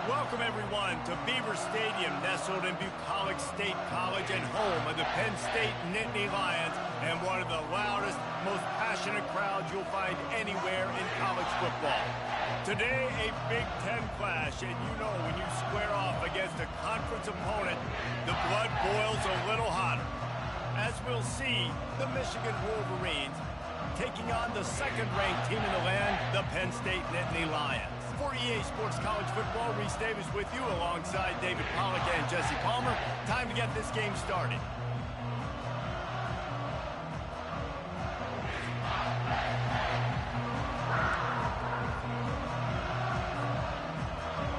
Welcome, everyone, to Beaver Stadium, nestled in Bucolic State College and home of the Penn State Nittany Lions, and one of the loudest, most passionate crowds you'll find anywhere in college football. Today, a Big Ten clash, and you know when you square off against a conference opponent, the blood boils a little hotter. As we'll see, the Michigan Wolverines taking on the second-ranked team in the land, the Penn State Nittany Lions. For EA Sports College Football, Reese Davis with you alongside David Pollack and Jesse Palmer. Time to get this game started.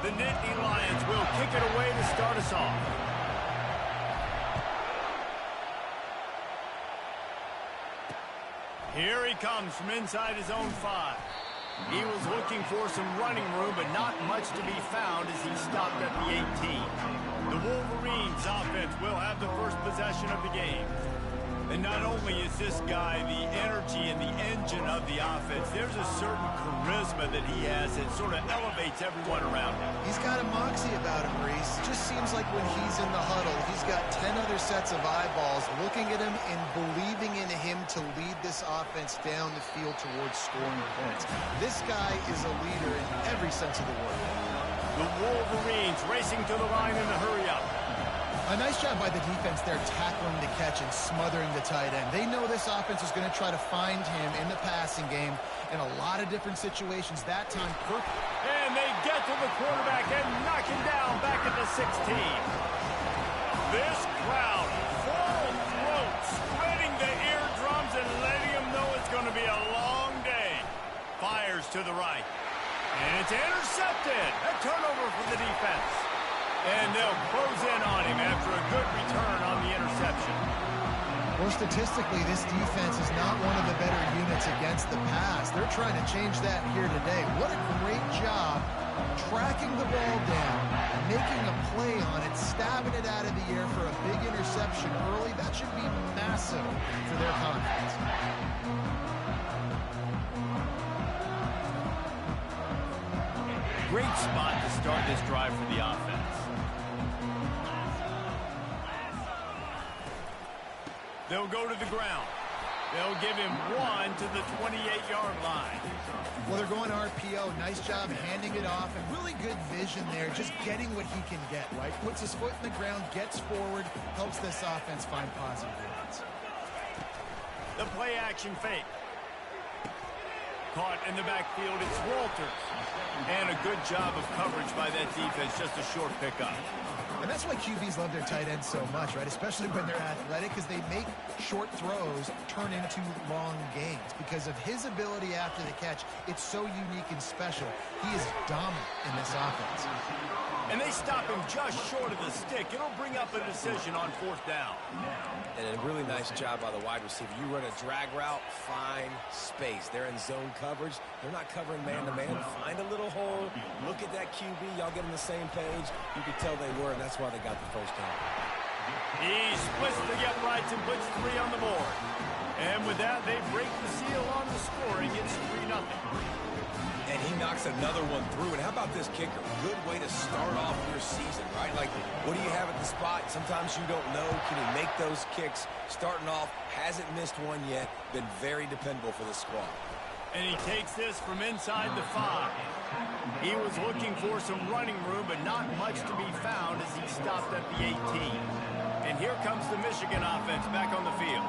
The Nittany Lions will kick it away to start us off. Here he comes from inside his own 5. He was looking for some running room, but not much to be found as he stopped at the 18. The Wolverines offense will have the first possession of the game. And not only is this guy the energy and the engine of the offense, there's a certain charisma that he has that sort of elevates everyone around him. He's got a moxie about him, Reese. Just seems like when he's in the huddle, he's got 10 other sets of eyeballs looking at him and believing in him to lead this offense down the field towards scoring points. This guy is a leader in every sense of the word. The Wolverines racing to the line in a hurry up. A nice job by the defense there tackling the catch and smothering the tight end. They know this offense is going to try to find him in the passing game in a lot of different situations. That time, perfect. And they get to the quarterback and knock him down back at the 16. This crowd, full throat, spreading the eardrums and letting them know it's going to be a long day. Fires to the right. And it's intercepted. A turnover for the defense. And they'll close in on him after a good return on the interception. Well, statistically, this defense is not one of the better units against the pass. They're trying to change that here today. What a great job tracking the ball down, making a play on it, stabbing it out of the air for a big interception early. That should be massive for their confidence. Great spot to start this drive for the offense. They'll go to the ground. They'll give him 1 to the 28-yard line. Well, they're going RPO. Nice job handing it off, and really good vision there, just getting what he can get, right? Puts his foot in the ground, gets forward, helps this offense find positive yards. The play-action fake. Caught in the backfield, it's Walters. And a good job of coverage by that defense, just a short pickup. And that's why QBs love their tight ends so much, right? Especially when they're athletic, because they make short throws turn into long gains. Because of his ability after the catch, it's so unique and special. He is dominant in this offense. And they stop him just short of the stick. It'll bring up a decision on 4th down. And a really nice job by the wide receiver. You run a drag route, find space. They're in zone coverage. They're not covering man-to-man. Find a little hole. Look at that QB. Y'all get on the same page. You could tell they were, and that's why they got the first down. He splits the uprights and puts 3 on the board. And with that, they break the seal on the scoring. It's 3-0. And he knocks another one through. And how about this kicker? Good way to start off your season, right? Like, what do you have at the spot? Sometimes you don't know. Can he make those kicks? Starting off, hasn't missed one yet. Been very dependable for the squad. And he takes this from inside the 5. He was looking for some running room, but not much to be found as he stopped at the 18. And here comes the Michigan offense back on the field.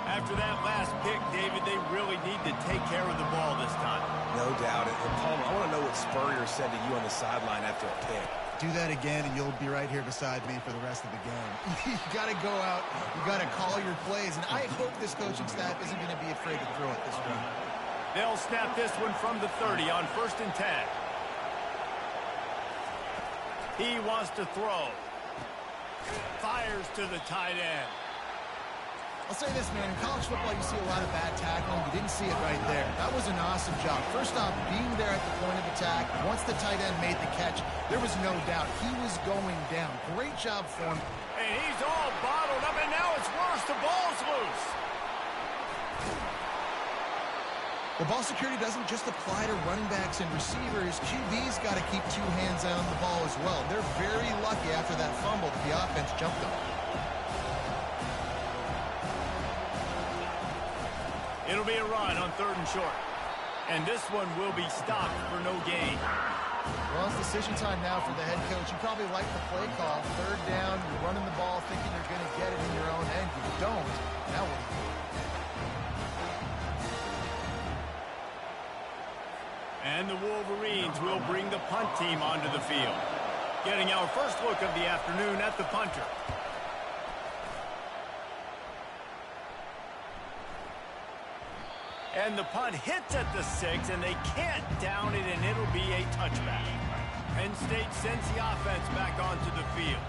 After that last pick, David, they really need to take care of the ball this time. No doubt. And Paul, I want to know what Spurrier said to you on the sideline after a pick. Do that again, and you'll be right here beside me for the rest of the game. You got to go out. You got to call your plays. And I hope this coaching staff isn't going to be afraid to throw it this way. They'll snap this one from the 30 on 1st and 10. He wants to throw. Fires to the tight end. I'll say this, man. In college football, you see a lot of bad tackling. You didn't see it right there. That was an awesome job. First off, being there at the point of attack. Once the tight end made the catch, there was no doubt he was going down. Great job for him. And he's all bottled up, and now it's worse. The ball's loose. Well, ball security doesn't just apply to running backs and receivers. QB's got to keep two hands on the ball as well. They're very lucky after that fumble that the offense jumped them. It'll be a run on 3rd and short. And this one will be stopped for no gain. Well, it's decision time now for the head coach. You probably like the play call. 3rd down, you're running the ball thinking you're going to get it in your own end. You don't. Now what do you do? And the Wolverines will bring the punt team onto the field. Getting our first look of the afternoon at the punter. And the punt hits at the 6, and they can't down it, and it'll be a touchback. Penn State sends the offense back onto the field.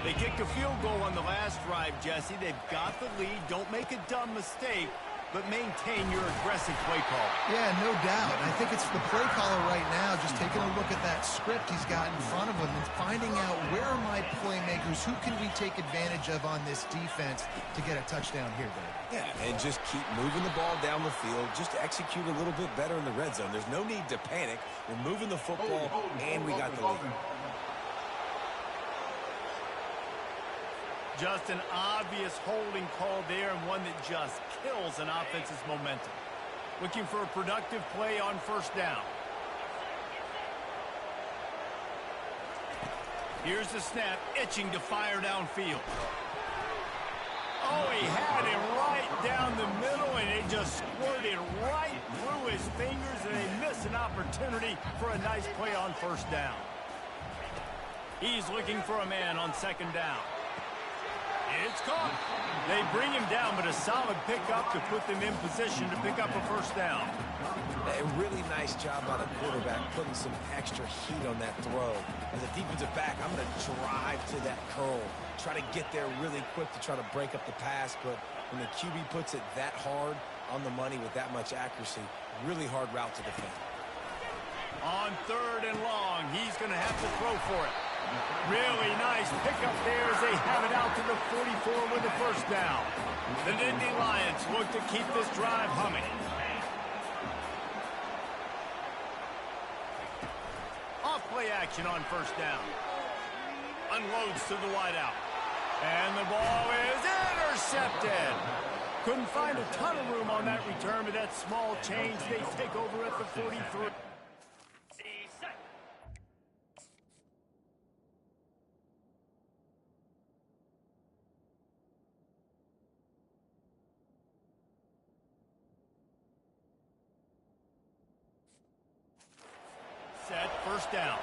They kicked a field goal on the last drive, Jesse. They've got the lead. Don't make a dumb mistake, but maintain your aggressive play call. Yeah, no doubt. I think it's the play caller right now just taking a look at that script he's got in front of him and finding out where are my playmakers, who can we take advantage of on this defense to get a touchdown here, Dave. Yeah, and just keep moving the ball down the field. Just execute a little bit better in the red zone. There's no need to panic. We're moving the football, and we got the lead. Just an obvious holding call there, and one that just kills an offense's momentum. Looking for a productive play on 1st down. Here's the snap, itching to fire downfield. Oh, he had him right down the middle, and it just squirted right through his fingers, and they missed an opportunity for a nice play on 1st down. He's looking for a man on 2nd down. It's caught. They bring him down, but a solid pickup to put them in position to pick up a 1st down. A really nice job by the quarterback, putting some extra heat on that throw. As a defensive back, I'm going to drive to that curl, try to get there really quick to try to break up the pass, but when the QB puts it that hard on the money with that much accuracy, really hard route to defend. On 3rd and long, he's going to have to throw for it. Really nice pickup there as they have it out to the 44 with the 1st down. The Nittany Lions look to keep this drive humming. Off play action on 1st down. Unloads to the wideout. And the ball is intercepted. Couldn't find a ton of room on that return, but that small change, they take over at the 43. Set, 1st down.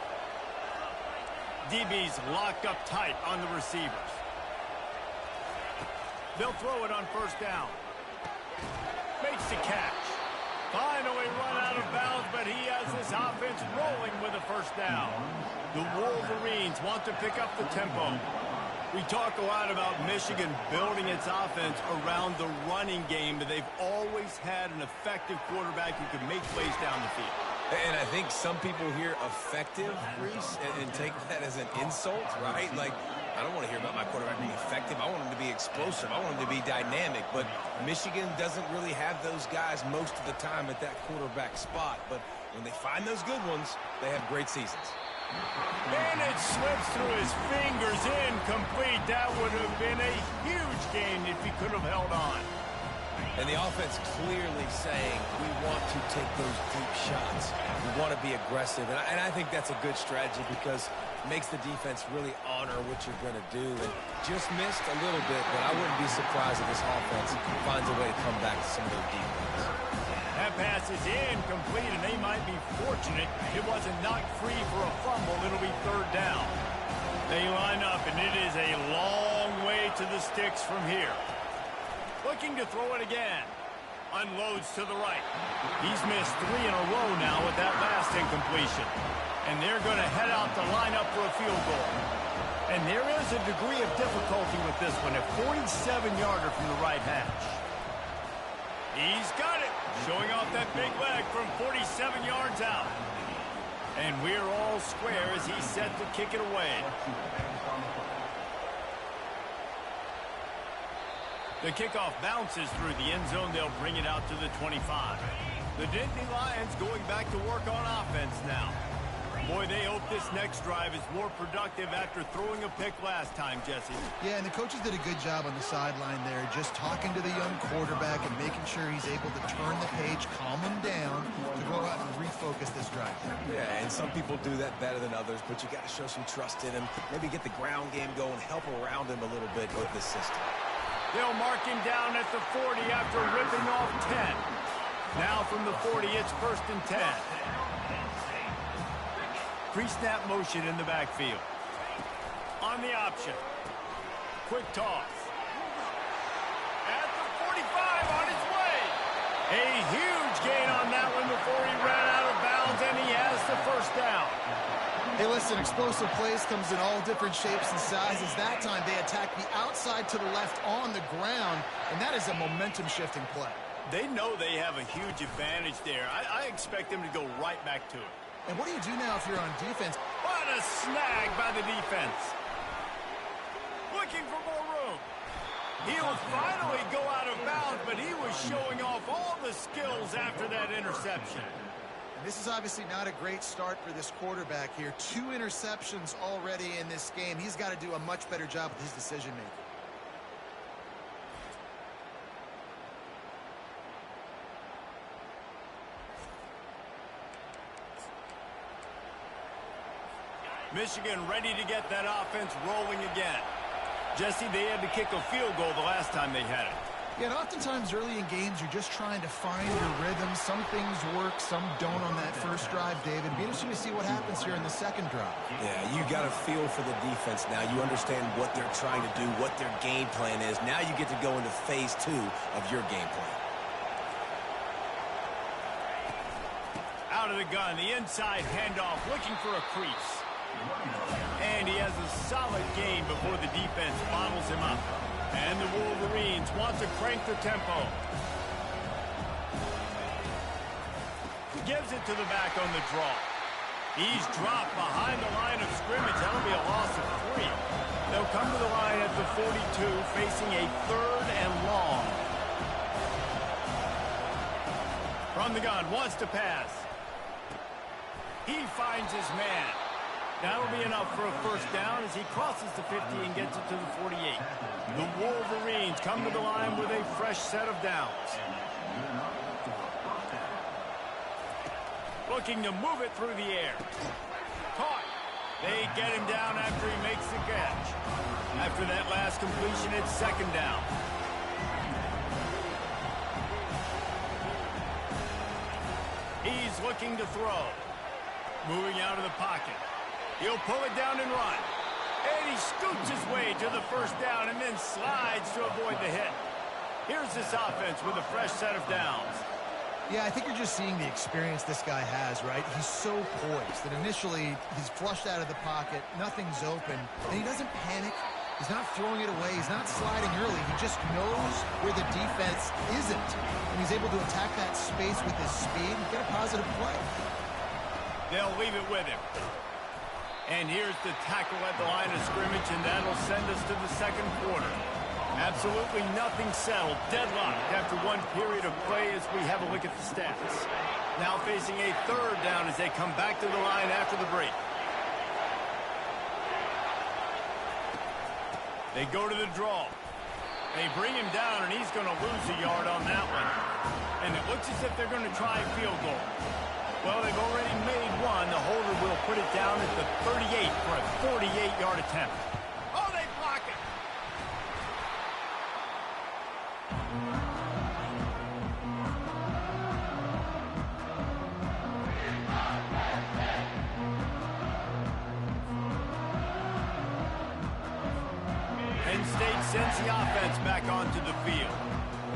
DB's locked up tight on the receivers. They'll throw it on 1st down. Makes the catch. Finally run out of bounds, but he has his offense rolling with a 1st down. The Wolverines want to pick up the tempo. We talk a lot about Michigan building its offense around the running game, but they've always had an effective quarterback who can make plays down the field. And I think some people hear effective, Reese, and take that as an insult, right? Like, I don't want to hear about my quarterback being effective. I want him to be explosive. I want him to be dynamic. But Michigan doesn't really have those guys most of the time at that quarterback spot. But when they find those good ones, they have great seasons. And it slips through his fingers, incomplete. That would have been a huge gain if he could have held on. And the offense clearly saying, we want to take those deep shots. We want to be aggressive. And I think that's a good strategy because it makes the defense really honor what you're going to do. And just missed a little bit, but I wouldn't be surprised if this offense finds a way to come back to some of those deep ones. That pass is incomplete, and they might be fortunate it wasn't knocked free for a fumble. It'll be 3rd down. They line up, and it is a long way to the sticks from here. Looking to throw it again. Unloads to the right. He's missed 3 in a row now with that last incompletion. And they're going to head out to line up for a field goal. And there is a degree of difficulty with this one, a 47-yarder from the right hash. He's got it, showing off that big leg from 47 yards out. And we're all square as he's set to kick it away. The kickoff bounces through the end zone. They'll bring it out to the 25. The Nittany Lions going back to work on offense now. Boy, they hope this next drive is more productive after throwing a pick last time, Jesse. Yeah, and the coaches did a good job on the sideline there, just talking to the young quarterback and making sure he's able to turn the page, calm him down, to go out and refocus this drive. Yeah, and some people do that better than others, but you got to show some trust in him. Maybe get the ground game going, help around him a little bit with the system. They'll mark him down at the 40 after ripping off 10. Now from the 40, it's 1st and 10. Pre-snap motion in the backfield. On the option. Quick toss. At the 45, on his way. A huge gain on that one before he ran out of bounds, and he has the 1st down. Hey, listen, explosive plays comes in all different shapes and sizes. That time they attacked the outside to the left on the ground, and that is a momentum-shifting play. They know they have a huge advantage there. I expect them to go right back to it. And what do you do now if you're on defense? What a snag by the defense. Looking for more room. He'll finally go out of bounds, but he was showing off all the skills after that interception. And this is obviously not a great start for this quarterback here. 2 interceptions already in this game. He's got to do a much better job with his decision-making. Michigan ready to get that offense rolling again. Jesse, they had to kick a field goal the last time they had it. Yeah, and oftentimes early in games, you're just trying to find your rhythm. Some things work, some don't on that first drive, David. Be interesting to see what happens here in the second drive. Yeah, you got a feel for the defense now. You understand what they're trying to do, what their game plan is. Now you get to go into phase 2 of your game plan. Out of the gun, the inside handoff, looking for a crease. And he has a solid gain before the defense bottles him up. And the Wolverines want to crank the tempo. Gives it to the back on the draw. He's dropped behind the line of scrimmage. That'll be a loss of 3. They'll come to the line at the 42, facing a 3rd and long. From the gun, wants to pass. He finds his man. That'll be enough for a 1st down as he crosses the 50 and gets it to the 48. The Wolverines come to the line with a fresh set of downs. Looking to move it through the air. Caught. They get him down after he makes the catch. After that last completion, it's 2nd down. He's looking to throw. Moving out of the pocket. He'll pull it down and run. And he scoots his way to the 1st down and then slides to avoid the hit. Here's this offense with a fresh set of downs. Yeah, I think you're just seeing the experience this guy has, right? He's so poised that initially he's flushed out of the pocket, nothing's open, and he doesn't panic. He's not throwing it away. He's not sliding early. He just knows where the defense isn't, and he's able to attack that space with his speed and get a positive play. They'll leave it with him. And here's the tackle at the line of scrimmage, and that'll send us to the 2nd quarter. Absolutely nothing settled. Deadlocked after 1 period of play as we have a look at the stats. Now facing a 3rd down as they come back to the line after the break. They go to the draw. They bring him down, and he's going to lose a yard on that one. And it looks as if they're going to try a field goal. Well, they've already made one. The holder will put it down at the 38 for a 48-yard attempt. Oh, they block it. Penn State sends the offense back onto the field.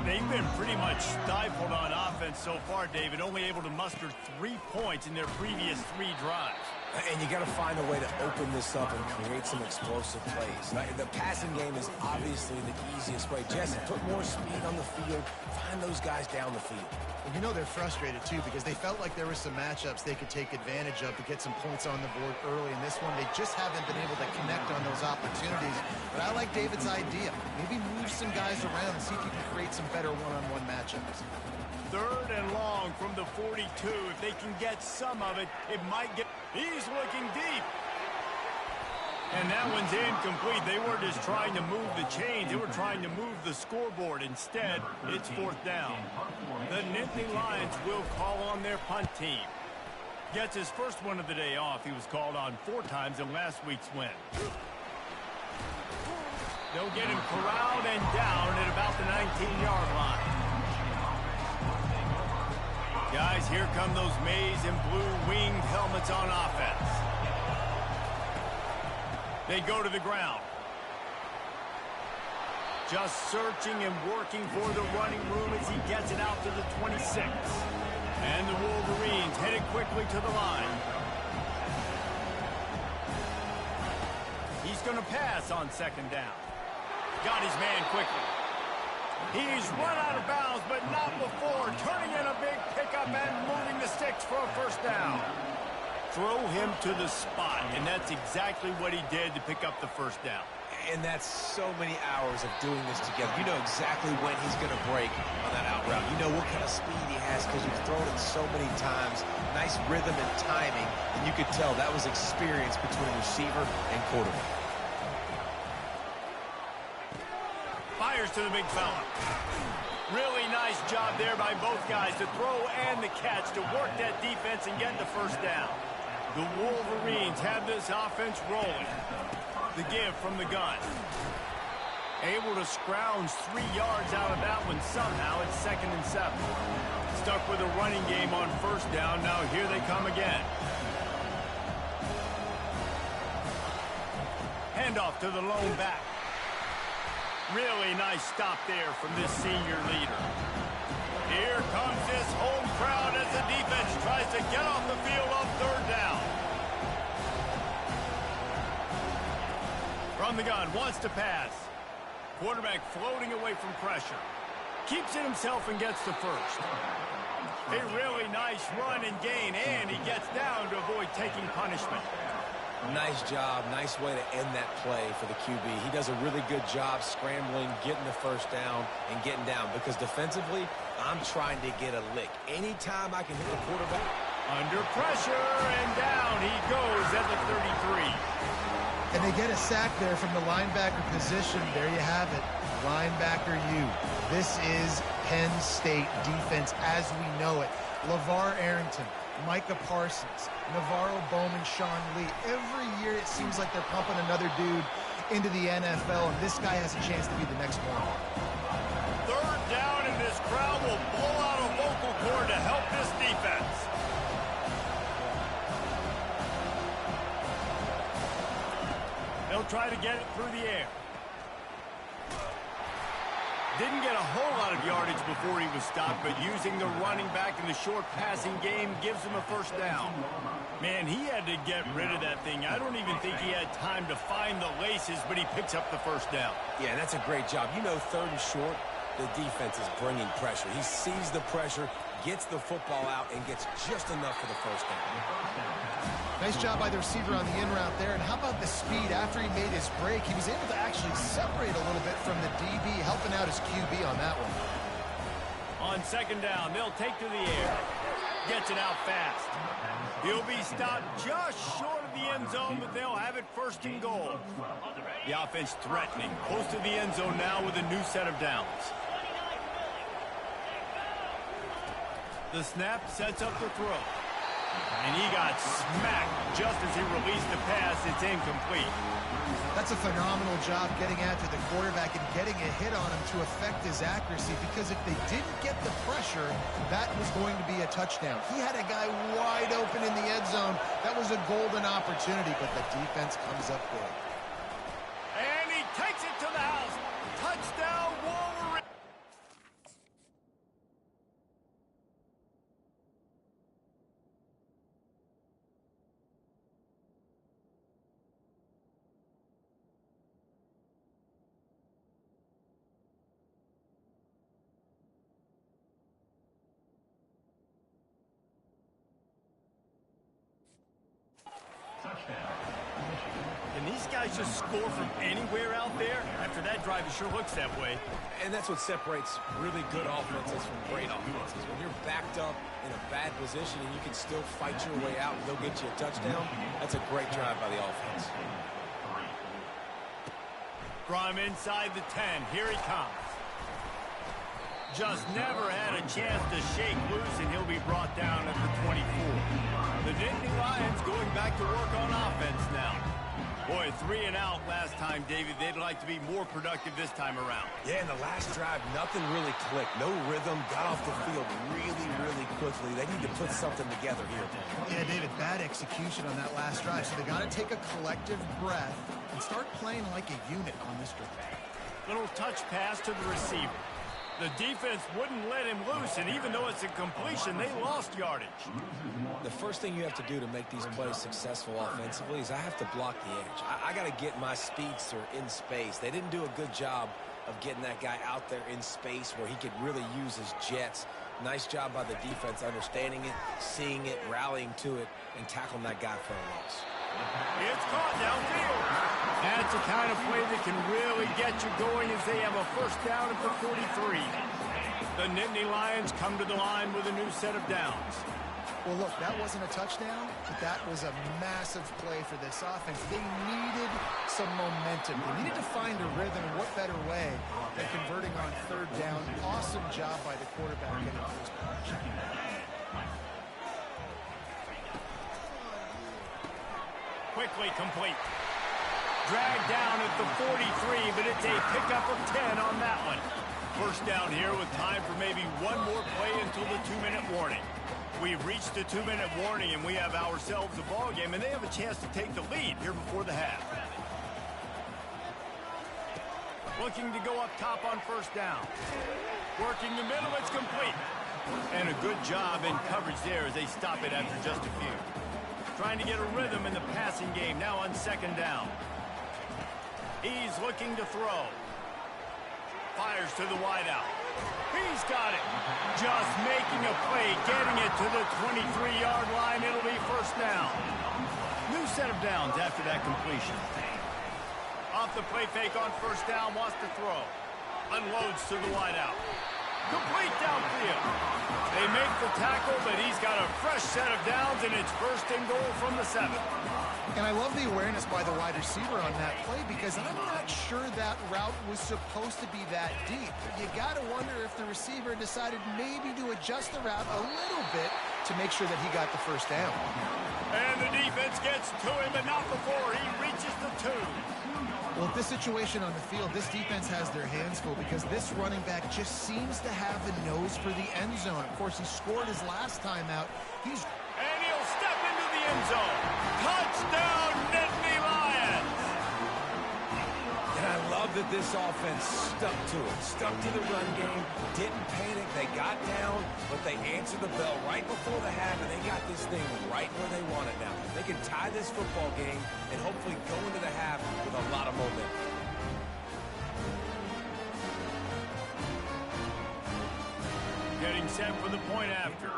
They've been pretty much stifled on offense so far, David, only able to muster 3 points in their previous 3 drives. And you got to find a way to open this up and create some explosive plays. The passing game is obviously the easiest way. Jesse, put more speed on the field. Find those guys down the field. And you know they're frustrated, too, because they felt like there were some matchups they could take advantage of to get some points on the board early. In this one, they just haven't been able to connect on those opportunities. But I like David's idea. Maybe move some guys around and see if you can create some better one-on-one matchups. 3rd and long from the 42. If they can get some of it, it might get... He's looking deep. And that one's incomplete. They weren't just trying to move the chains. They were trying to move the scoreboard. Instead, it's 4th down. The Nittany Lions will call on their punt team. Gets his first one of the day off. He was called on 4 times in last week's win. They'll get him corralled and down at about the 19-yard line. Guys, here come those maize and blue winged helmets on offense. They go to the ground. Just searching and working for the running room as he gets it out to the 26. And the Wolverines headed quickly to the line. He's going to pass on 2nd down. Got his man quickly. He's run out of bounds, but not before. Turning in a big pickup and moving the sticks for a 1st down. Throw him to the spot, and that's exactly what he did to pick up the 1st down. And that's so many hours of doing this together. You know exactly when he's going to break on that out route. You know what kind of speed he has because you've thrown it so many times. Nice rhythm and timing, and you could tell that was experience between receiver and quarterback. Fires to the big fella. Really nice job there by both guys to throw and the catch to work that defense and get the 1st down. The Wolverines have this offense rolling. The give from the gun. Able to scrounge 3 yards out of that one somehow. It's 2nd and 7. Stuck with a running game on 1st down. Now here they come again. Handoff to the lone back. Really nice stop there from this senior leader. Here comes this home crowd as the defense tries to get off the field on 3rd down. From the gun, wants to pass. Quarterback floating away from pressure. Keeps it himself and gets the 1st. A really nice run and gain, and he gets down to avoid taking punishment. Nice job. Nice way to end that play for the QB. He does a really good job scrambling, getting the 1st down, and getting down. Because defensively, I'm trying to get a lick. Anytime I can hit the quarterback. Under pressure, and down he goes at the 33. And they get a sack there from the linebacker position. There you have it. Linebacker U. This is Penn State defense as we know it. LeVar Arrington, Micah Parsons, Navarro Bowman, Sean Lee. Every year it seems like they're pumping another dude into the NFL, and this guy has a chance to be the next one. 3rd down, and this crowd will blow out a vocal cord to help this defense. They'll try to get it through the air. Didn't get a whole lot of yardage before he was stopped, but using the running back in the short passing game gives him a 1st down. Man, he had to get rid of that thing. I don't even think he had time to find the laces, but he picks up the 1st down. Yeah, that's a great job. You know, 3rd and short, the defense is bringing pressure. He sees the pressure, gets the football out, and gets just enough for the 1st down. Nice job by the receiver on the in route there. And how about the speed after he made his break? He was able to actually separate a little bit from the DB, helping out his QB on that one. On 2nd down, they'll take to the air. Gets it out fast. He'll be stopped just short of the end zone, but they'll have it 1st and goal. The offense threatening, close to the end zone now with a new set of downs. The snap sets up the throw. And he got smacked just as he released the pass. It's incomplete. That's a phenomenal job getting after the quarterback and getting a hit on him to affect his accuracy, because if they didn't get the pressure, that was going to be a touchdown. He had a guy wide open in the end zone. That was a golden opportunity, but the defense comes up big. And he takes it to the house. Touchdown, Wolverine. guys just score from anywhere out there? After that drive, it sure looks that way. And that's what separates really good offenses from great offenses. When you're backed up in a bad position and you can still fight your way out and they'll get you a touchdown, that's a great drive by the offense. From inside the 10, here he comes. Just never had a chance to shake loose, and he'll be brought down at the 24. The Nittany Lions going back to work on offense now. Boy, 3 and out last time, David. They'd like to be more productive this time around. Yeah, in the last drive, nothing really clicked. No rhythm, got off the field really quickly. They need to put something together here. Yeah, David, bad execution on that last drive. So they got to take a collective breath and start playing like a unit on this drive. Little touch pass to the receiver. The defense wouldn't let him loose, and even though it's a completion, they lost yardage. The first thing you have to do to make these plays successful offensively is I have to block the edge. I got to get my speedster in space. They didn't do a good job of getting that guy out there in space where he could really use his jets. Nice job by the defense understanding it, seeing it, rallying to it, and tackling that guy for a loss. It's caught downfield. That's the kind of play that can really get you going as they have a first down at the 43. The Nittany Lions come to the line with a new set of downs. Well, look, that wasn't a touchdown, but that was a massive play for this offense. They needed some momentum. They needed to find a rhythm, and what better way than converting on third down. Awesome job by the quarterback getting first production. Quickly complete. Dragged down at the 43, but it's a pickup of 10 on that one. First down here with time for maybe one more play until the 2-minute warning. We've reached the 2-minute warning, and we have ourselves a ball game, and they have a chance to take the lead here before the half. Looking to go up top on first down. Working the middle, it's complete. And a good job in coverage there as they stop it after just a few. Trying to get a rhythm in the passing game now on second down. He's looking to throw. Fires to the wideout. He's got it. Just making a play, getting it to the 23-yard line. It'll be first down. New set of downs after that completion. Off the play fake on first down, wants to throw. Unloads to the wideout. Complete downfield. They make the tackle, but he's got a fresh set of downs, and it's first and goal from the 7. And I love the awareness by the wide receiver on that play because I'm not sure that route was supposed to be that deep. You got to wonder if the receiver decided maybe to adjust the route a little bit to make sure that he got the first down. And the defense gets to him, but not before he reaches the 2. Well, at this situation on the field, this defense has their hands full because this running back just seems to have a nose for the end zone. Of course, he scored his last time out. And he'll step into the end zone. Touchdown, Nittany Lions! And I love that this offense stuck to it. Stuck to the run game. Didn't panic. They got down, but they answered the bell right before the half, and they got this thing right where they want it now. They can tie this football game and hopefully go into the half with a lot of momentum. Getting set for the point after.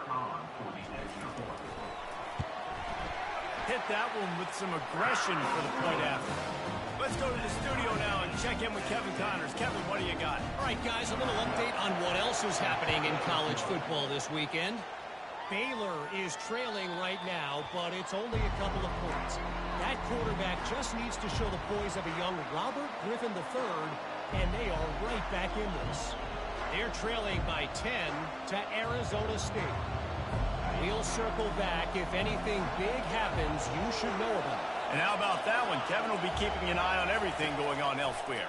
Hit that one with some aggression for the point after. Let's go to the studio now and check in with Kevin Connors. Kevin, what do you got? All right, guys, a little update on what else is happening in college football this weekend. Baylor is trailing right now, but it's only a couple of points. That quarterback just needs to show the poise of a young Robert Griffin III, and they are right back in this. They're trailing by 10 to Arizona State. We'll circle back. If anything big happens, you should know about it. And how about that one? Kevin will be keeping an eye on everything going on elsewhere.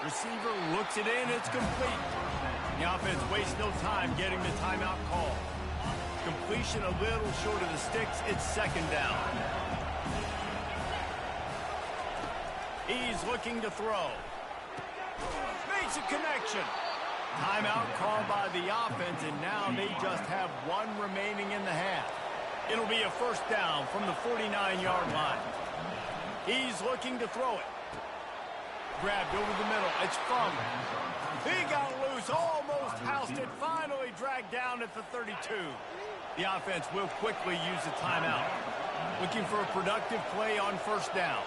Receiver looks it in. It's complete. The offense wastes no time getting the timeout call. Completion a little short of the sticks. It's second down. He's looking to throw. Makes a connection. Timeout called by the offense, and now they just have one remaining in the half. It'll be a first down from the 49-yard line. He's looking to throw it. Grabbed over the middle. It's Fung. He got loose, almost housed it, finally dragged down at the 32. The offense will quickly use the timeout. Looking for a productive play on first down.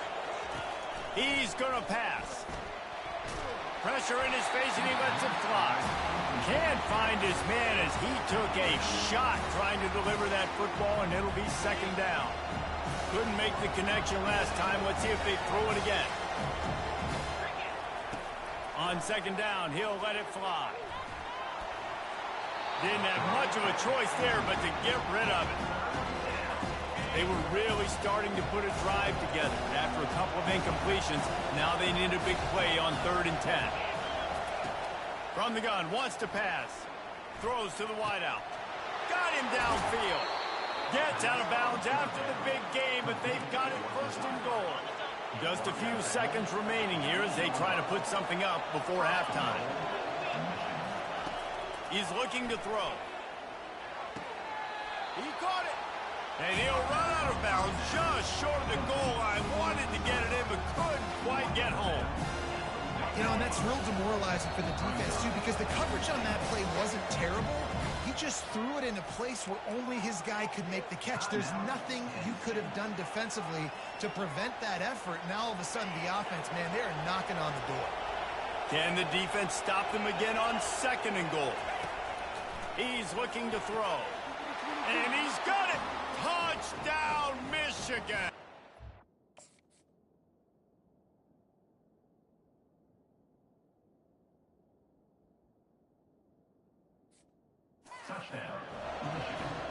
He's going to pass. Pressure in his face, and he lets it fly. Can't find his man as he took a shot trying to deliver that football, and it'll be second down. Couldn't make the connection last time. Let's see if they throw it again. On second down, he'll let it fly. Didn't have much of a choice there but to get rid of it. They were really starting to put a drive together. After a couple of incompletions, now they need a big play on 3rd and 10. From the gun, wants to pass. Throws to the wideout. Got him downfield. Gets out of bounds after the big game, but they've got it 1st and goal. Just a few seconds remaining here as they try to put something up before halftime. He's looking to throw. He caught it. And he'll run out of bounds just short of the goal line. Wanted to get it in, but couldn't quite get home. You know, and that's real demoralizing for the defense, too, because the coverage on that play wasn't terrible. He just threw it in a place where only his guy could make the catch. There's nothing you could have done defensively to prevent that effort. Now, all of a sudden, the offense, man, they're knocking on the door. Can the defense stop them again on 2nd and goal? He's looking to throw. And he's got it. Touchdown, Michigan.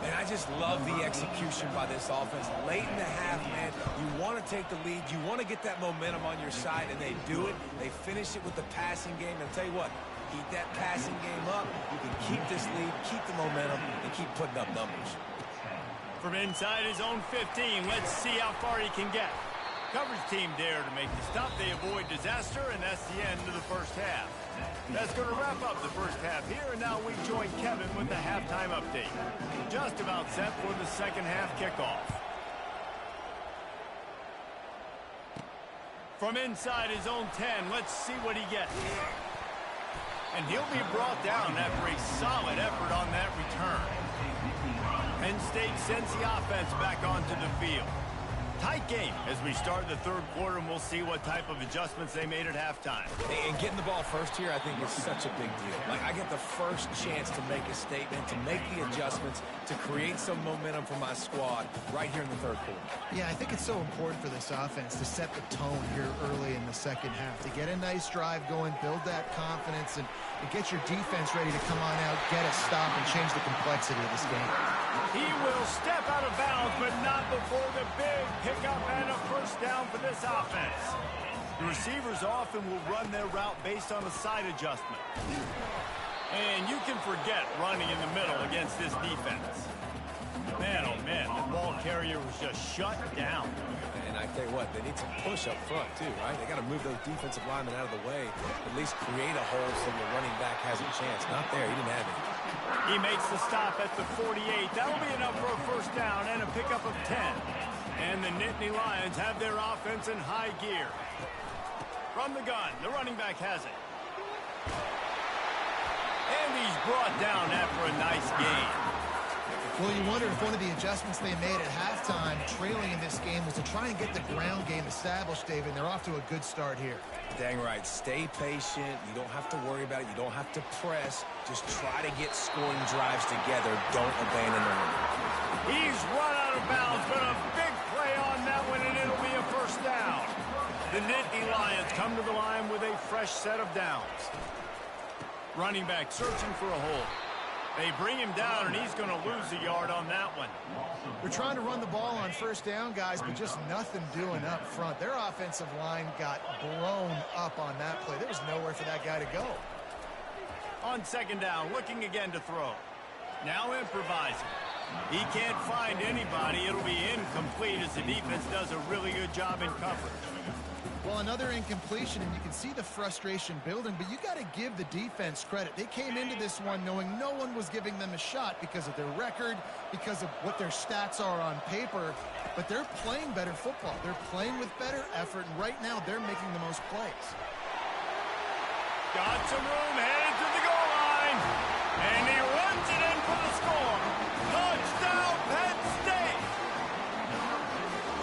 Man, I just love the execution by this offense. Late in the half, man, you want to take the lead. You want to get that momentum on your side, and they do it. They finish it with the passing game. And I'll tell you what, keep that passing game up. You can keep this lead, keep the momentum, and keep putting up numbers. From inside his own 15, let's see how far he can get. Coverage team dare to make the stop. They avoid disaster, and that's the end of the first half. That's going to wrap up the first half here, and now we join Kevin with the halftime update. Just about set for the second half kickoff. From inside his own 10, let's see what he gets. And he'll be brought down after a solid effort on that return. Penn State sends the offense back onto the field. Tight game as we start the 3rd quarter, and we'll see what type of adjustments they made at halftime. And getting the ball first here, I think, is such a big deal. Like, I get the first chance to make a statement, to make the adjustments, to create some momentum for my squad right here in the 3rd quarter. Yeah, I think it's so important for this offense to set the tone here early in the second half, to get a nice drive going, build that confidence, and get your defense ready to come on out, get a stop, and change the complexity of this game. He will step out of bounds, but not before the big pickup and a 1st down for this offense. The receivers often will run their route based on a side adjustment. And you can forget running in the middle against this defense. Man, oh man, the ball carrier was just shut down. And I tell you what, they need some push up front too, right? They got to move those defensive linemen out of the way, at least create a hole so the running back has a chance. Not there, he didn't have it. He makes the stop at the 48. That'll be enough for a 1st down and a pickup of 10. And the Nittany Lions have their offense in high gear. From the gun, the running back has it. And he's brought down after a nice gain. Well, you wonder if one of the adjustments they made at halftime, trailing in this game, was to try and get the ground game established, David. They're off to a good start here. Dang right. Stay patient. You don't have to worry about it. You don't have to press. Just try to get scoring drives together. Don't abandon the run. He's run out of bounds, but a big play on that one, and it'll be a 1st down. The Nittany Lions come to the line with a fresh set of downs. Running back searching for a hole. They bring him down, and he's going to lose a yard on that one. They're trying to run the ball on 1st down, guys, but just nothing doing up front. Their offensive line got blown up on that play. There was nowhere for that guy to go. On 2nd down, looking again to throw. Now improvising. He can't find anybody. It'll be incomplete as the defense does a really good job in coverage. Well, another incompletion, and you can see the frustration building, but you got to give the defense credit. They came into this one knowing no one was giving them a shot because of their record, because of what their stats are on paper, but they're playing better football. They're playing with better effort, and right now they're making the most plays. Got some room, headed to the goal line, and he runs it in for the score. Touchdown, Penn State!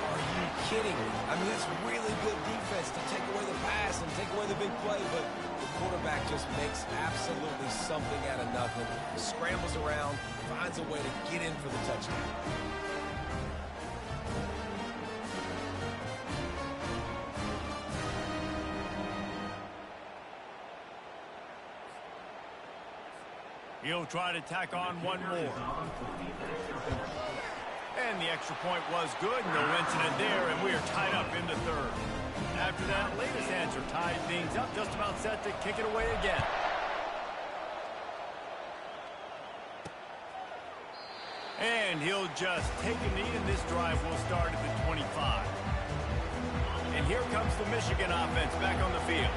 Are you kidding me? I mean, it's really good defense to take away the pass and take away the big play, but the quarterback just makes absolutely something out of nothing, scrambles around, finds a way to get in for the touchdown. He'll try to tack on one more. And the extra point was good. No incident there, and we are tied up in the third. After that latest answer tied things up, just about set to kick it away again. And he'll just take a knee, and this drive will start at the 25. And here comes the Michigan offense back on the field.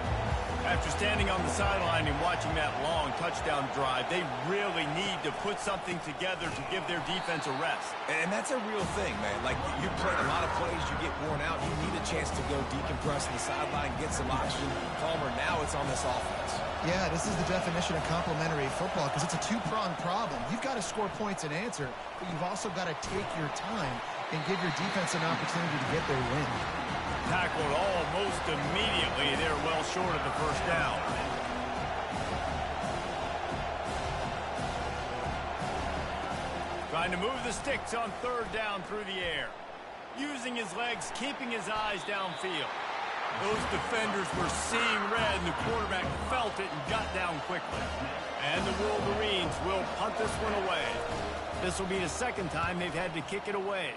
After standing on the sideline and watching that long touchdown drive, they really need to put something together to give their defense a rest. And that's a real thing, man. Like, you play a lot of plays, you get worn out, you need a chance to go decompress on the sideline, get some oxygen. Palmer, now it's on this offense. Yeah, this is the definition of complementary football because it's a two-pronged problem. You've got to score points and answer, but you've also got to take your time and give your defense an opportunity to get their win. Tackled almost immediately. They're well short of the first down. Trying to move the sticks on third down through the air. Using his legs, keeping his eyes downfield. Those defenders were seeing red, and the quarterback felt it and got down quickly. And the Wolverines will punt this one away. This will be the second time they've had to kick it away.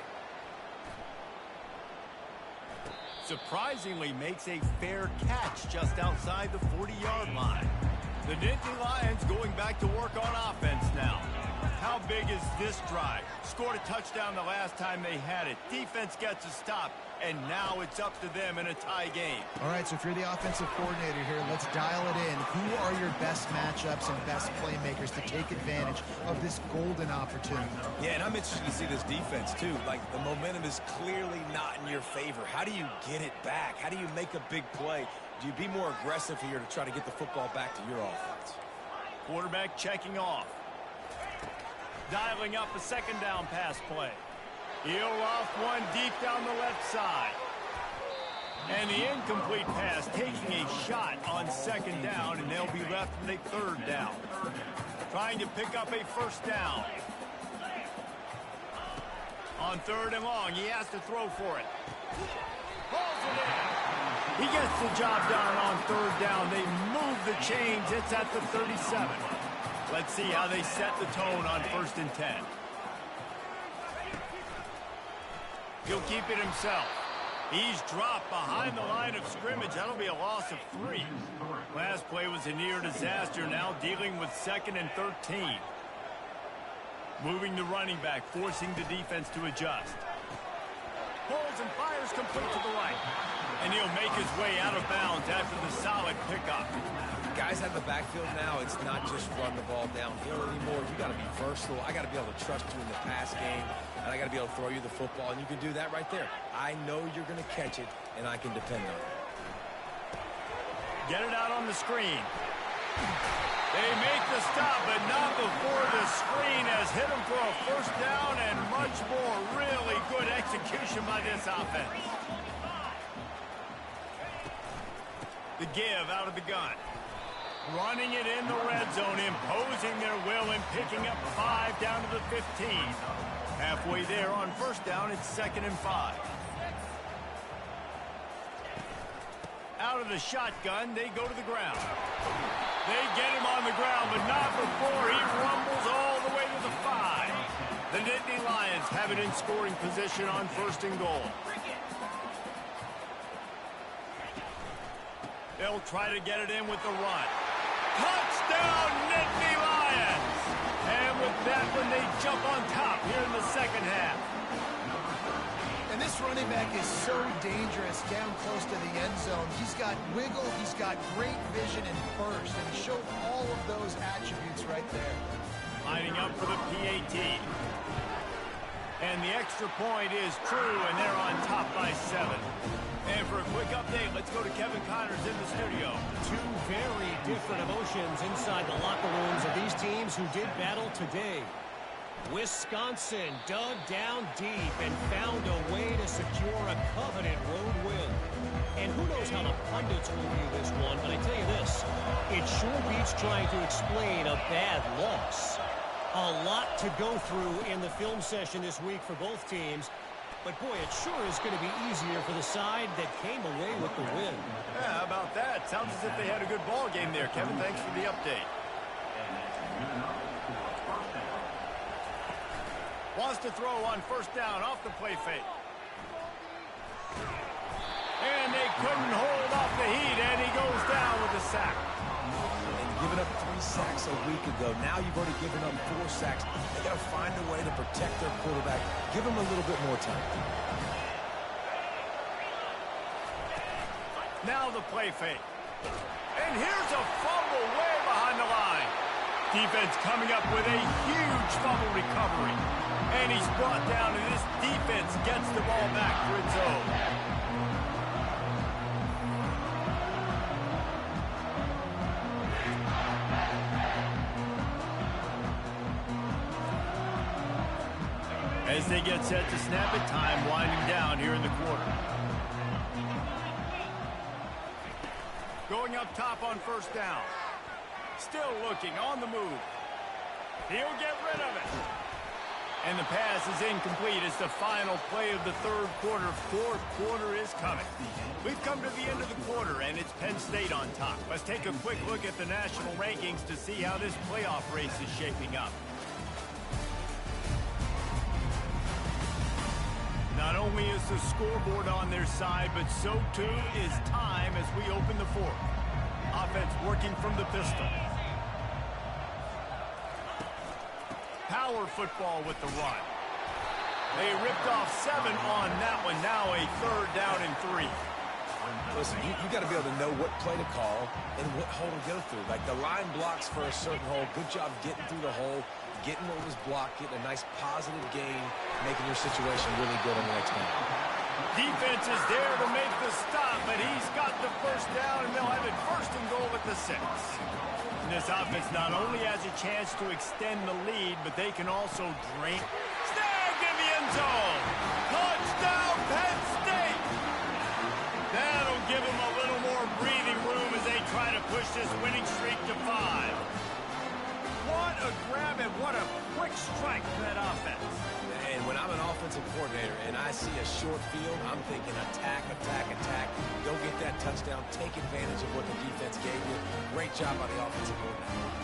Surprisingly makes a fair catch just outside the 40-yard line. The Nittany Lions going back to work on offense now. How big is this drive? Scored a touchdown the last time they had it. Defense gets a stop, and now it's up to them in a tie game. All right, so if you're the offensive coordinator here, let's dial it in. Who are your best matchups and best playmakers to take advantage of this golden opportunity? Yeah, and I'm interested to see this defense, too. Like, the momentum is clearly not in your favor. How do you get it back? How do you make a big play? Do you be more aggressive here to try to get the football back to your offense? Quarterback checking off. Dialing up a second down pass play. He'll off one deep down the left side. And the incomplete pass taking a shot on second down, and they'll be left with a third down. Trying to pick up a first down. On third and long, he has to throw for it. Pulls it in. He gets the job done on third down. They move the chains. It's at the 37. Let's see how they set the tone on 1st and 10. He'll keep it himself. He's dropped behind the line of scrimmage. That'll be a loss of 3. Last play was a near disaster. Now dealing with 2nd and 13. Moving the running back, forcing the defense to adjust. Pulls and fires complete to the right. And he'll make his way out of bounds after the solid pickup. Guys out of the backfield now, it's not just run the ball downhill anymore. You got to be versatile. I got to be able to trust you in the pass game, and I got to be able to throw you the football, and you can do that right there. I know you're going to catch it, and I can depend on it. Get it out on the screen. They make the stop, but not before the screen has hit them for a first down, and much more. Really good execution by this offense. The give out of the gun. Running it in the red zone, imposing their will and picking up 5 down to the 15. Halfway there on first down, it's 2nd and 5. Out of the shotgun, they go to the ground. They get him on the ground, but not before he rumbles all the way to the 5. The Nittany Lions have it in scoring position on 1st and goal. They'll try to get it in with the run. Touchdown, Nittany Lions! And with that one, they jump on top here in the second half. And this running back is so dangerous down close to the end zone. He's got wiggle, he's got great vision and burst, and he showed all of those attributes right there. Lining up for the PAT. And the extra point is true, and they're on top by 7. And for a quick update, let's go to Kevin Connors in the studio. Two very different emotions inside the locker rooms of these teams who did battle today. Wisconsin dug down deep and found a way to secure a coveted road win. And who knows how the pundits will view this one, but I tell you this, it sure beats trying to explain a bad loss. A lot to go through in the film session this week for both teams. But, boy, it sure is going to be easier for the side that came away with the win. Yeah, how about that? Sounds as if they had a good ball game there, Kevin. Thanks for the update. Wants to throw on first down off the play fake. And they couldn't hold off the heat, and he goes down with a sack. And giving up 3 sacks a week ago. Now you've already given up 4 sacks. They got to find a way to protect their quarterback. Give him a little bit more time. Now the play fake. And here's a fumble way behind the line. Defense coming up with a huge fumble recovery. And he's brought down, and this defense gets the ball back for its own. As they get set to snap it, time winding down here in the quarter. Going up top on first down. Still looking on the move. He'll get rid of it. And the pass is incomplete as the final play of the third quarter. Fourth quarter is coming. We've come to the end of the quarter, and it's Penn State on top. Let's take a quick look at the national rankings to see how this playoff race is shaping up. Not only is the scoreboard on their side, but so too is time as we open the fourth. Offense working from the pistol. Power football with the run. They ripped off 7 on that one. Now a third down and 3. Listen, you got to be able to know what play to call and what hole to go through. Like the line blocks for a certain hole. Good job getting through the hole, getting what was blocked, getting a nice positive gain, making your situation really good on the next one. Defense is there to make the stop, but he's got the first down, and they'll have it first and goal at the 6. And this offense not only has a chance to extend the lead, but they can also drain. Snagged in the end zone. Touchdown, Penn State. That'll give them a little more breathing room as they try to push this winning streak to 5. What a grab and what a quick strike for that offense. And when I'm an offensive coordinator and I see a short field, I'm thinking attack, attack, attack. Go get that touchdown. Take advantage of what the defense gave you. Great job by the offensive coordinator.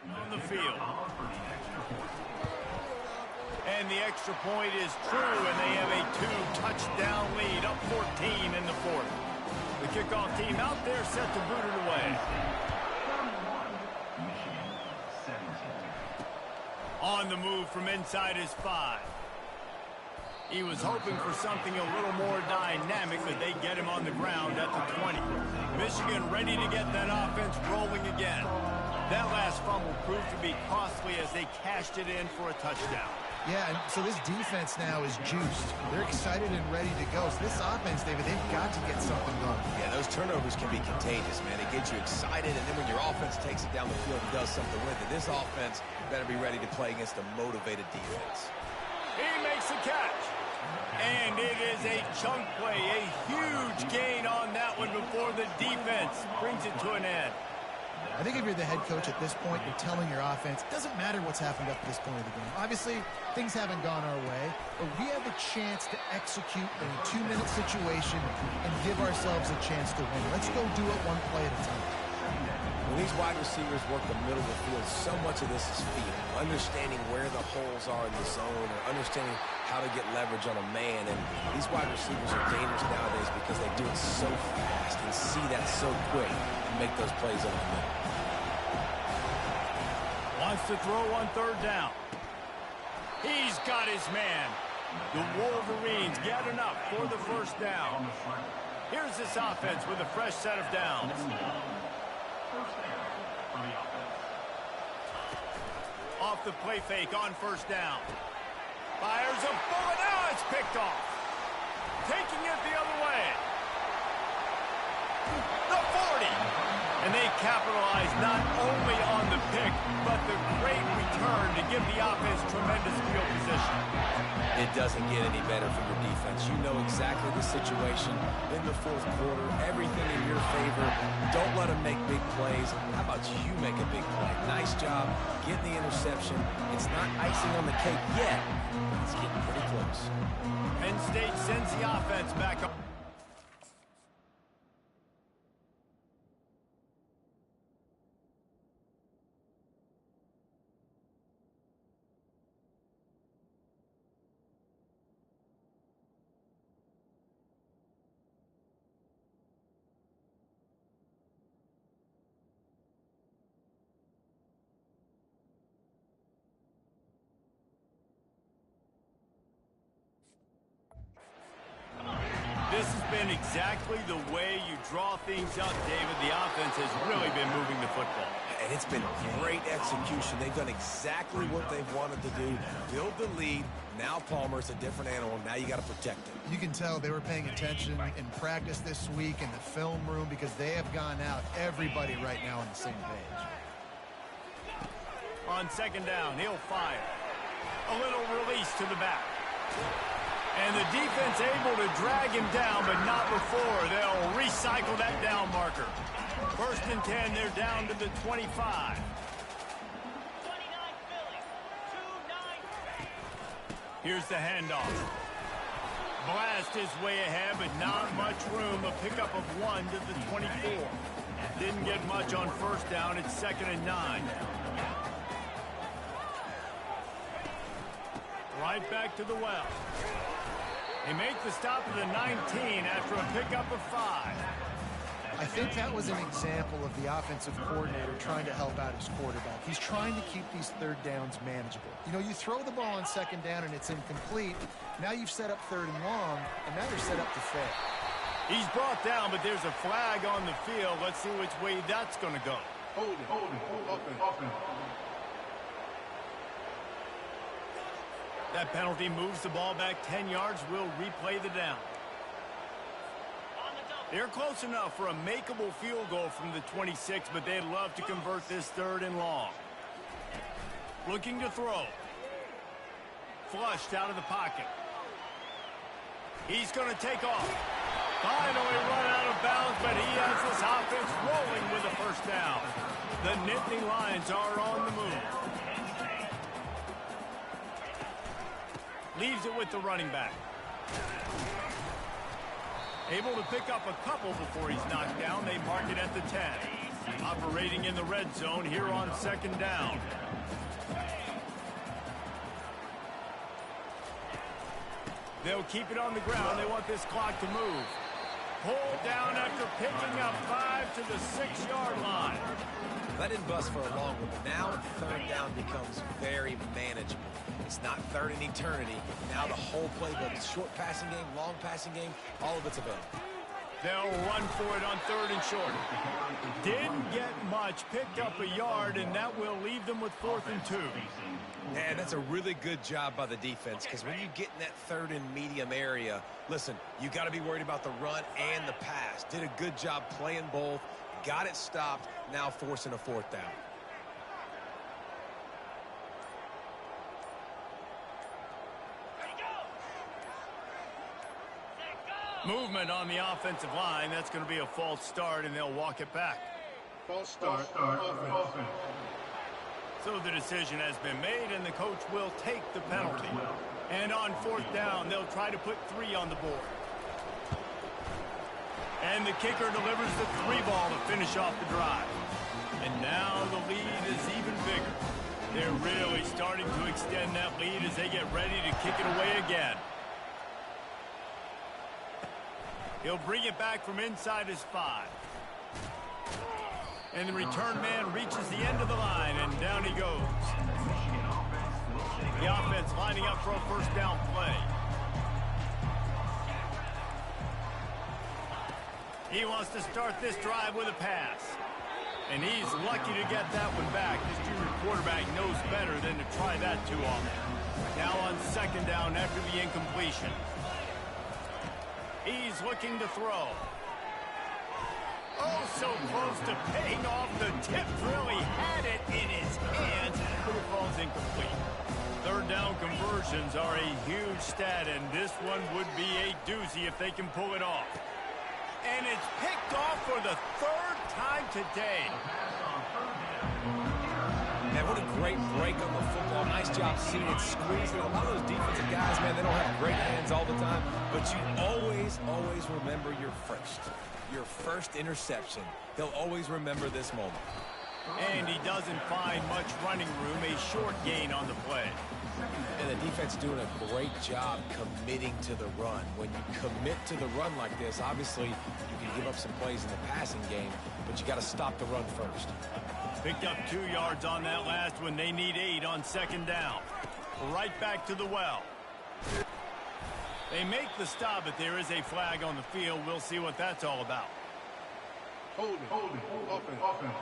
On the field. And the extra point is true, and they have a 2-touchdown lead, up 14 in the fourth. The kickoff team out there set to boot it away. On the move from inside his 5. He was hoping for something a little more dynamic, but they get him on the ground at the 20. Michigan ready to get that offense rolling again. That last fumble proved to be costly as they cashed it in for a touchdown. Yeah, and so this defense now is juiced. They're excited and ready to go. So this offense, David, they've got to get something going. Yeah, those turnovers can be contagious, man. They get you excited, and then when your offense takes it down the field and does something with it, this offense better be ready to play against a motivated defense. He makes the catch. And it is a chunk play, a huge gain on that one before the defense brings it to an end. I think if you're the head coach at this point, you're telling your offense, it doesn't matter what's happened up to this point of the game. Obviously, things haven't gone our way, but we have a chance to execute in a 2-minute situation and give ourselves a chance to win. Let's go do it one play at a time. When these wide receivers work the middle of the field, so much of this is feel. Understanding where the holes are in the zone, or understanding how to get leverage on a man. And these wide receivers are dangerous nowadays because they do it so fast and see that so quick and make those plays on the middle. Wants to throw on third down. He's got his man. The Wolverines get enough for the first down. Here's this offense with a fresh set of downs. Off the play fake on first down. Fires a bullet. Now it's picked off. Taking it the other way. The 40. And they capitalize not only on the pick, but the great return to give the offense tremendous field position. It doesn't get any better for your defense. You know exactly the situation in the fourth quarter. Everything in your favor. Don't let them make big plays. How about you make a big play? Nice job getting the interception. It's not icing on the cake yet. It's getting pretty close. Penn State sends the offense back up. This has been exactly the way you draw things up, David. The offense has really been moving the football. And it's been great execution. They've done exactly what they've wanted to do. Build the lead. Now Palmer's a different animal. Now you got to protect him. You can tell they were paying attention in practice this week in the film room because they have gone out, everybody right now on the same page. On second down, he'll fire. A little release to the back. And the defense able to drag him down, but not before. They'll recycle that down marker. First and 10, they're down to the 25. Here's the handoff. Blast his way ahead, but not much room. A pickup of 1 to the 24. Didn't get much on first down. It's second and 9. Right back to the well. They make the stop at the 19 after a pickup of 5. I think that was an example of the offensive coordinator trying to help out his quarterback. He's trying to keep these third downs manageable. You know, you throw the ball on second down and it's incomplete. Now you've set up third and long, and now you're set up to fail. He's brought down, but there's a flag on the field. Let's see which way that's going to go. Hold it. That penalty moves the ball back 10 yards. We'll replay the down. They're close enough for a makeable field goal from the 26, but they'd love to convert this third and long. Looking to throw. Flushed out of the pocket. He's going to take off. Finally run out of bounds, but he has this offense rolling with a first down. The Nittany Lions are on the move. Leaves it with the running back. Able to pick up a couple before he's knocked down. They mark it at the 10. Operating in the red zone here on second down. They'll keep it on the ground. They want this clock to move. Pulled down after picking up 5 to the 6-yard line. That didn't bust for a long one, but now third down becomes very manageable. It's not third in eternity. Now the whole playbook, short passing game, long passing game, all of it's available. They'll run for it on third and short. Didn't get much, picked up a yard, and that will leave them with 4th and 2. And that's a really good job by the defense, because when you get in that third and medium area, listen, you got to be worried about the run and the pass. Did a good job playing both, got it stopped, now forcing a 4th down. Movement on the offensive line. That's going to be a false start, and they'll walk it back. False start. Offense. So the decision has been made, and the coach will take the penalty. And on 4th down, they'll try to put 3 on the board. And the kicker delivers the 3 ball to finish off the drive. And now the lead is even bigger. They're really starting to extend that lead as they get ready to kick it away again. He'll bring it back from inside his 5. And the return man reaches the end of the line, and down he goes. The offense lining up for a first down play. He wants to start this drive with a pass. And he's lucky to get that one back. This junior quarterback knows better than to try that too often. Now on second down after the incompletion. He's looking to throw. Oh, so close to paying off. The tip really had it in his hands, but it falls incomplete. Third down conversions are a huge stat, and this one would be a doozy if they can pull it off. And it's picked off for the third time today. Man, what a great break on the football. Nice job seeing it, squeezing. A lot of those defensive guys, man, they don't have great hands all the time, but you always remember your first interception. He'll always remember this moment. And he doesn't find much running room, a short gain on the play. And the defense doing a great job committing to the run. When you commit to the run like this, obviously you can give up some plays in the passing game, but you got to stop the run first. Picked up 2 yards on that last one. They need 8 on second down. Right back to the well. They make the stop, but there is a flag on the field. We'll see what that's all about. Holding, offense.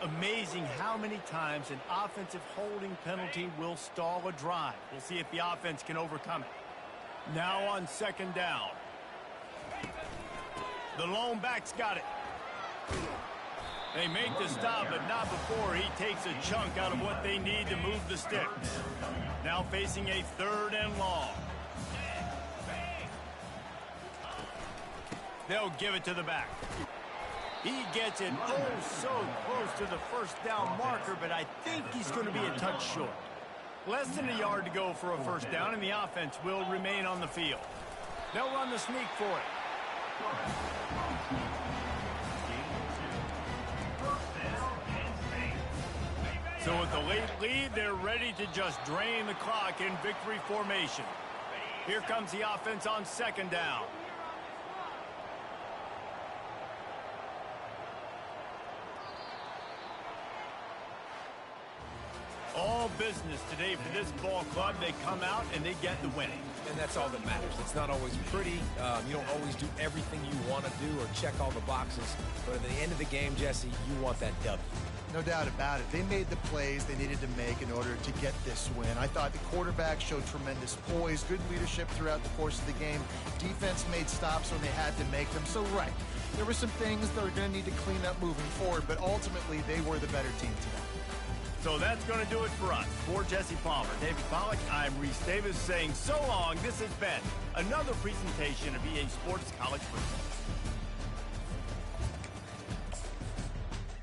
Amazing how many times an offensive holding penalty will stall a drive. We'll see if the offense can overcome it. Now on second down. The lone back's got it. They make the stop, but not before he takes a chunk out of what they need to move the sticks. Now facing a third and long. They'll give it to the back. He gets it so close to the first down marker, but I think he's going to be a touch short. Less than a yard to go for a first down, and the offense will remain on the field. They'll run the sneak for it. So with the late lead, they're ready to just drain the clock in victory formation. Here comes the offense on second down. All business today for this ball club. They come out and they get the win. And that's all that matters. It's not always pretty. You don't always do everything you want to do or check all the boxes. But at the end of the game, Jesse, you want that W. No doubt about it. They made the plays they needed to make in order to get this win. I thought the quarterback showed tremendous poise, good leadership throughout the course of the game. Defense made stops when they had to make them. So, right, there were some things that are going to need to clean up moving forward, but ultimately they were the better team today. So that's going to do it for us. For Jesse Palmer, David Pollack, I'm Reese Davis saying so long. This has been another presentation of EA Sports College Football.